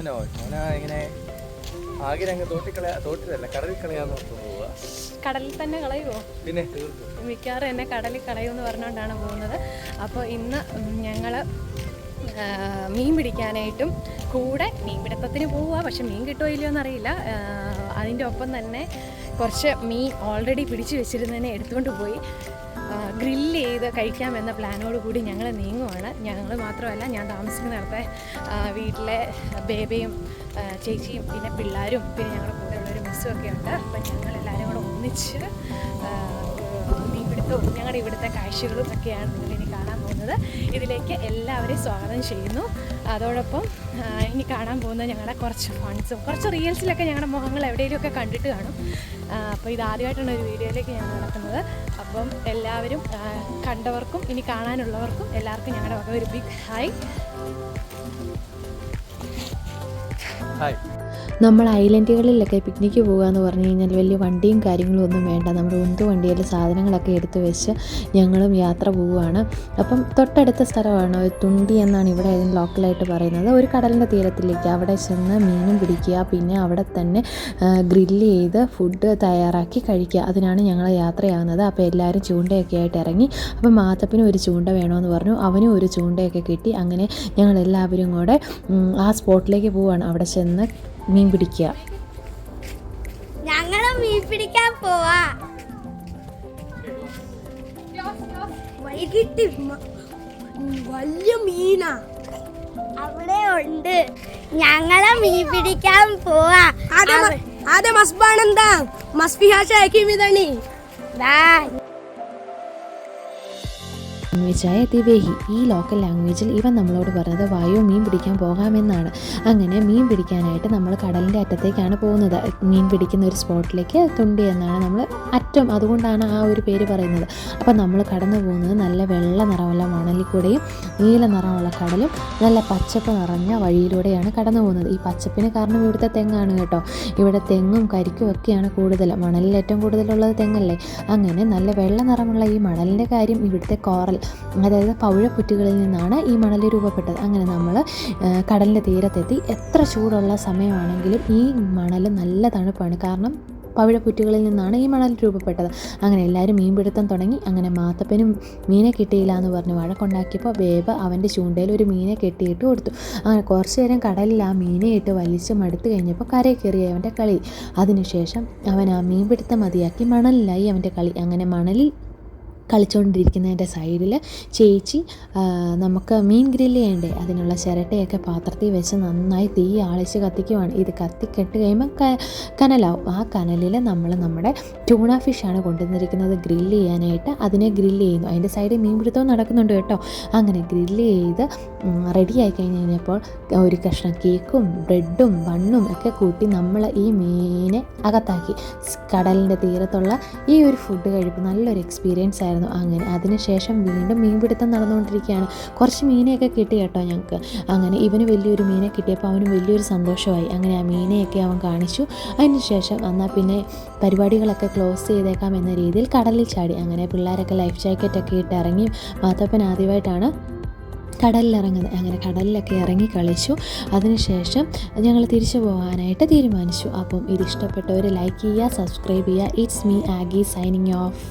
മോഹനോ ഇങ്ങനെ ആകെ അങ്ങ് തോട്ടിലല്ല കടലിൽ കളയാന്ന് പോവുക. കടലിൽ തന്നെ കളയുമോ? പിന്നെ മിക്കവാറും എന്നെ കടലിൽ കളയുമെന്ന് പറഞ്ഞുകൊണ്ടാണ് പോകുന്നത്. അപ്പോൾ ഇന്ന് ഞങ്ങൾ മീൻ പിടിക്കാനായിട്ടും കൂടെ മീൻ പിടുത്തത്തിന് പോവുക. പക്ഷെ മീൻ കിട്ടുമോ ഇല്ലയോ എന്നറിയില്ല. അതിൻ്റെ ഒപ്പം തന്നെ കുറച്ച് മീൻ ഓൾറെഡി പിടിച്ചു വെച്ചിരുന്നതിനെ എടുത്തുകൊണ്ട് പോയി ഗ്രില്ല് ചെയ്ത് കഴിക്കാമെന്ന പ്ലാനോട് കൂടി ഞങ്ങൾ നീങ്ങുവാണ്. ഞങ്ങൾ മാത്രമല്ല, ഞാൻ താമസിക്കുന്നിടത്തെ വീട്ടിലെ ബേബയും ചേച്ചിയും പിന്നെ പിള്ളേരും പിന്നെ ഞങ്ങളുടെ കൂടെയുള്ളൊരു മിസ്സും ഒക്കെ ഉണ്ട്. അപ്പം ഞങ്ങളെല്ലാവരും കൂടെ ഒന്നിച്ച് മീൻപിടുത്തവും ഞങ്ങളുടെ ഇവിടുത്തെ കാഴ്ചകളും ഒക്കെയാണ് നിങ്ങളിനി കാണാൻ പോകുന്നത്. ഇതിലേക്ക് എല്ലാവരെയും സ്വാഗതം ചെയ്യുന്നു. അതോടൊപ്പം ഇനി കാണാൻ പോകുന്നത് ഞങ്ങളുടെ കുറച്ച് ഫണ്ട്സും കുറച്ച് റീൽസിലൊക്കെ ഞങ്ങളുടെ മുഖങ്ങൾ എവിടെയെങ്കിലുമൊക്കെ കണ്ടിട്ട് കാണും. അപ്പോൾ ഇതാദ്യമായിട്ടാണ് ഒരു വീഡിയോയിലേക്ക് ഞാൻ നടക്കുന്നത്. അപ്പം എല്ലാവരും കണ്ടവർക്കും ഇനി കാണാനുള്ളവർക്കും എല്ലാവർക്കും ഞങ്ങളുടെ വക ഒരു ബിഗ് ഹായ്. നമ്മൾ ഐലൻഡുകളിലൊക്കെ പിക്നിക്ക് പോകുക എന്ന് പറഞ്ഞു കഴിഞ്ഞാൽ വലിയ വണ്ടിയും കാര്യങ്ങളും ഒന്നും വേണ്ട. നമ്മുടെ ഉന്തു വണ്ടിയിൽ സാധനങ്ങളൊക്കെ എടുത്തു വെച്ച് ഞങ്ങളും യാത്ര പോവുകയാണ്. അപ്പം തൊട്ടടുത്ത സ്ഥലമാണ് തുണ്ടി എന്നാണ് ഇവിടെ ലോക്കലായിട്ട് പറയുന്നത്. ഒരു കടലിൻ്റെ തീരത്തിലേക്ക് അവിടെ ചെന്ന് മീനും പിടിക്കുക, പിന്നെ അവിടെ തന്നെ ഗ്രില്ല് ചെയ്ത് ഫുഡ് തയ്യാറാക്കി കഴിക്കുക. അതിനാണ് ഞങ്ങൾ യാത്രയാകുന്നത്. അപ്പോൾ എല്ലാവരും ചൂണ്ടയൊക്കെ ആയിട്ട് ഇറങ്ങി. അപ്പം മാത്തപ്പനും ഒരു ചൂണ്ട വേണമെന്ന് പറഞ്ഞു, അവനും ഒരു ചൂണ്ടയൊക്കെ കിട്ടി. അങ്ങനെ ഞങ്ങളെല്ലാവരും കൂടെ ആ സ്പോട്ടിലേക്ക് പോവുകയാണ്. അവിടെ ചെന്ന് മീൻ പിടിക്കുക. ഞങ്ങള് മീൻ പിടിക്കാൻ പോവാ. വൈകിട്ട് വലിയ മീനാ അവിടെ ഉണ്ട്. ഞങ്ങളെ മീൻ പിടിക്കാൻ പോവാ. ada mas banandang mas pihasa ekimidani ലാംഗ്വേജായ Dhivehi. ഈ ലോക്കൽ ലാംഗ്വേജിൽ ഇവൻ നമ്മളോട് പറഞ്ഞത് വായു മീൻ പിടിക്കാൻ പോകാമെന്നാണ്. അങ്ങനെ മീൻ പിടിക്കാനായിട്ട് നമ്മൾ കടലിൻ്റെ അറ്റത്തേക്കാണ് പോകുന്നത്. മീൻ പിടിക്കുന്ന ഒരു സ്പോട്ടിലേക്ക് തുണ്ടി എന്നാണ് നമ്മൾ അറ്റം, അതുകൊണ്ടാണ് ആ ഒരു പേര് പറയുന്നത്. അപ്പം നമ്മൾ കടന്നു പോകുന്നത് നല്ല വെള്ള നിറമുള്ള മണലിൽ കൂടെയും നീല നിറമുള്ള കടലും നല്ല പച്ചപ്പ് നിറഞ്ഞ വഴിയിലൂടെയാണ് കടന്നു പോകുന്നത്. ഈ പച്ചപ്പിന് കാരണം ഇവിടുത്തെ തെങ്ങാണ് കേട്ടോ. ഇവിടെ തെങ്ങും കരിക്കും ഒക്കെയാണ് കൂടുതൽ. മണലിൽ ഏറ്റവും കൂടുതലുള്ളത് തെങ്ങല്ലേ. അങ്ങനെ നല്ല വെള്ള നിറമുള്ള ഈ മണലിൻ്റെ കാര്യം ഇവിടുത്തെ കോറൽ, അതായത് പവിഴപ്പുറ്റുകളിൽ നിന്നാണ് ഈ മണൽ രൂപപ്പെട്ടത്. അങ്ങനെ നമ്മൾ കടലിൻ്റെ തീരത്തെത്തി. എത്ര ചൂടുള്ള സമയമാണെങ്കിലും ഈ മണൽ നല്ല തണുപ്പാണ്, കാരണം പവിഴപ്പുറ്റുകളിൽ നിന്നാണ് ഈ മണൽ രൂപപ്പെട്ടത്. അങ്ങനെ എല്ലാവരും മീൻപിടുത്തം തുടങ്ങി. അങ്ങനെ മാത്തപ്പനും മീനെ കിട്ടിയില്ല എന്ന് പറഞ്ഞ് വഴക്കുണ്ടാക്കിയപ്പോൾ ബേബ് അവൻ്റെ ചൂണ്ടയിൽ ഒരു മീനെ കെട്ടിയിട്ട് കൊടുത്തു. അങ്ങനെ കുറച്ച് നേരം കടലിൽ ആ മീനെ ഇട്ട് വലിച്ച് മടുത്തു കഴിഞ്ഞപ്പോൾ കരയിൽ കയറി അവൻ്റെ കളി. അതിനുശേഷം അവൻ ആ മീൻപിടുത്തം മതിയാക്കി മണലിലായി അവൻ്റെ കളി. അങ്ങനെ മണലിൽ കളിച്ചുകൊണ്ടിരിക്കുന്നതിൻ്റെ സൈഡിൽ ചേച്ചി നമുക്ക് മീൻ ഗ്രില്ല് ചെയ്യണ്ടേ, അതിനുള്ള ചിരട്ടയൊക്കെ പാത്രത്തിൽ വെച്ച് നന്നായി തീ ആളിച്ച് കത്തിക്കുവാണ്. ഇത് കത്തിക്കെട്ട് കഴിയുമ്പോൾ കനലാവും. ആ കനലിൽ നമ്മൾ നമ്മുടെ ട്യൂണ ഫിഷാണ് കൊണ്ടുവന്നിരിക്കുന്നത് ഗ്രില്ല് ചെയ്യാനായിട്ട്. അതിനെ ഗ്രില്ല് ചെയ്യുന്നു. അതിൻ്റെ സൈഡിൽ മീൻ പിടുത്തവും നടക്കുന്നുണ്ട് കേട്ടോ. അങ്ങനെ ഗ്രില്ല് ചെയ്ത് റെഡിയായി കഴിഞ്ഞപ്പോൾ ഒരു കഷ്ണം കേക്കും ബ്രെഡും ബണ്ണും ഒക്കെ കൂട്ടി നമ്മൾ ഈ മീനെ അകത്താക്കി. കടലിൻ്റെ തീരത്തുള്ള ഈ ഒരു ഫുഡ് കഴിപ്പ് നല്ലൊരു എക്സ്പീരിയൻസ് ആയിരുന്നു. അങ്ങനെ അതിനുശേഷം വീണ്ടും മീൻപിടുത്തം നടന്നുകൊണ്ടിരിക്കുകയാണ്. കുറച്ച് മീനെയൊക്കെ കിട്ടി കേട്ടോ ഞങ്ങൾക്ക്. അങ്ങനെ ഇവന് വലിയൊരു മീനെ കിട്ടിയപ്പോൾ അവന് വലിയൊരു സന്തോഷമായി. അങ്ങനെ ആ മീനെയൊക്കെ അവൻ കാണിച്ചു. അതിനുശേഷം എന്നാൽ പിന്നെ പരിപാടികളൊക്കെ ക്ലോസ് ചെയ്തേക്കാം എന്ന രീതിയിൽ കടലിൽ ചാടി. അങ്ങനെ പിള്ളേരൊക്കെ ലൈഫ് ജാക്കറ്റൊക്കെ ഇട്ട് ഇറങ്ങി. മാത്തപ്പൻ ആദ്യമായിട്ടാണ് കടലിലിറങ്ങുന്നത്. അങ്ങനെ കടലിലൊക്കെ ഇറങ്ങി കളിച്ചു. അതിനുശേഷം ഞങ്ങൾ തിരിച്ചു പോകാനായിട്ട് തീരുമാനിച്ചു. അപ്പം ഇത് ഇഷ്ടപ്പെട്ടവർ ലൈക്ക് ചെയ്യുക, സബ്സ്ക്രൈബ് ചെയ്യുക. It's me Aagi signing of.